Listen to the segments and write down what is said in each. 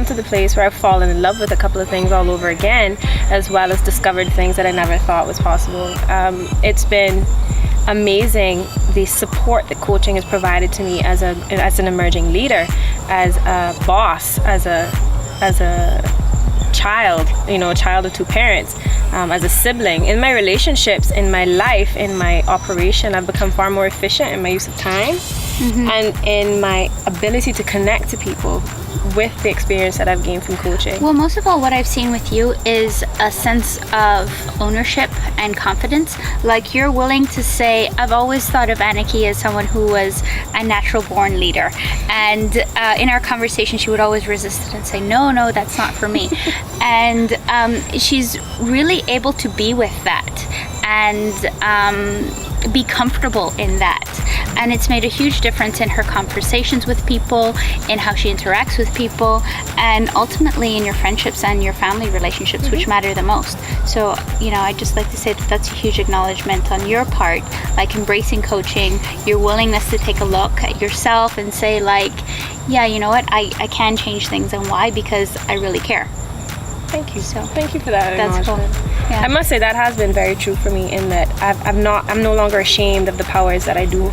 to the place where I've fallen in love with a couple of things all over again, as well as discovered things that I never thought was possible. It's been amazing, the support that coaching has provided to me as an emerging leader, as a boss, as a child, a child of two parents, as a sibling. In my relationships, in my life, in my operation, I've become far more efficient in my use of time, and in my ability to connect to people with the experience that I've gained from coaching. Well, most of all, what I've seen with you is a sense of ownership and confidence. Like, you're willing to say, I've always thought of Aniki as someone who was a natural born leader. And in our conversation, she would always resist it and say, no, that's not for me. And she's really able to be with that and be comfortable in that. And it's made a huge difference in her conversations with people, in how she interacts with people, and ultimately in your friendships and your family relationships, which matter the most. So, I'd just like to say that that's a huge acknowledgement on your part, like embracing coaching, your willingness to take a look at yourself and say, like, yeah, you know what, I can change things, and why? Because I really care. Thank you. So thank you for that. That's cool. Yeah. I must say that has been very true for me, in that I'm no longer ashamed of the powers that I do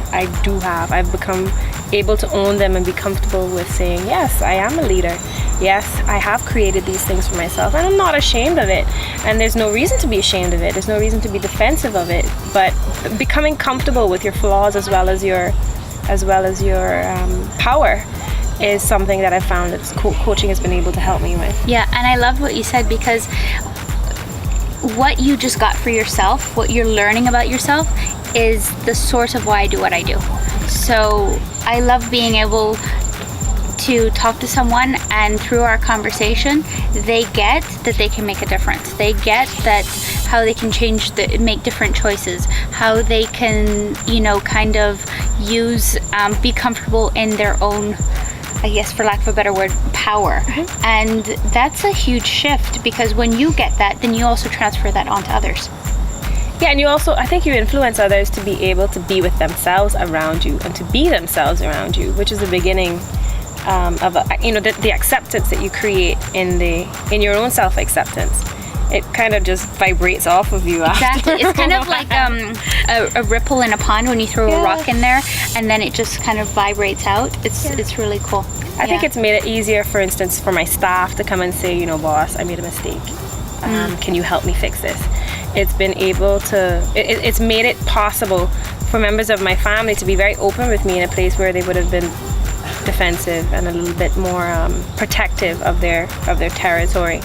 have. I've become able to own them and be comfortable with saying, yes, I am a leader. Yes, I have created these things for myself, and I'm not ashamed of it. And there's no reason to be ashamed of it. There's no reason to be defensive of it. But becoming comfortable with your flaws as well as your power is something that I found that coaching has been able to help me with. Yeah, and I love what you said, because what you just got for yourself, what you're learning about yourself, is the source of why I do what I do. So I love being able to talk to someone, and through our conversation, they get that they can make a difference. They get that how they can make different choices, how they can, kind of be comfortable in their own, I guess, for lack of a better word, power. And that's a huge shift, because when you get that, then you also transfer that on to others. Yeah, and I think you influence others to be able to be with themselves around you, and to be themselves around you, which is the beginning of the acceptance that you create in your own self-acceptance. It kind of just vibrates off of you. Exactly. It's kind of like a ripple in a pond when you throw a rock in there, and then it just kind of vibrates out. It's really cool. I think it's made it easier, for instance, for my staff to come and say, boss, I made a mistake. Can you help me fix this? It's been able to, it's made it possible for members of my family to be very open with me in a place where they would have been defensive and a little bit more protective of their territory.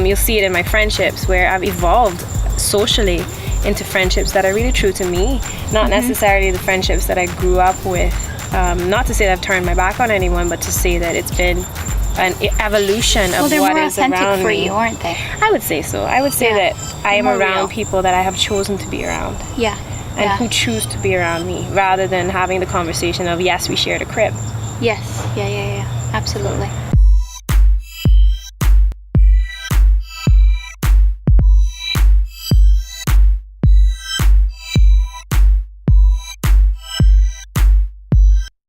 You'll see it in my friendships, where I've evolved socially into friendships that are really true to me, not necessarily the friendships that I grew up with. Not to say that I've turned my back on anyone, but to say that it's been an evolution of what is around me. Well, they're more authentic for you, aren't they? I would say so. I would say that I am around people that I have chosen to be around. Yeah. And who choose to be around me, rather than having the conversation of, yes, we shared a crib. Yes. Yeah. Absolutely.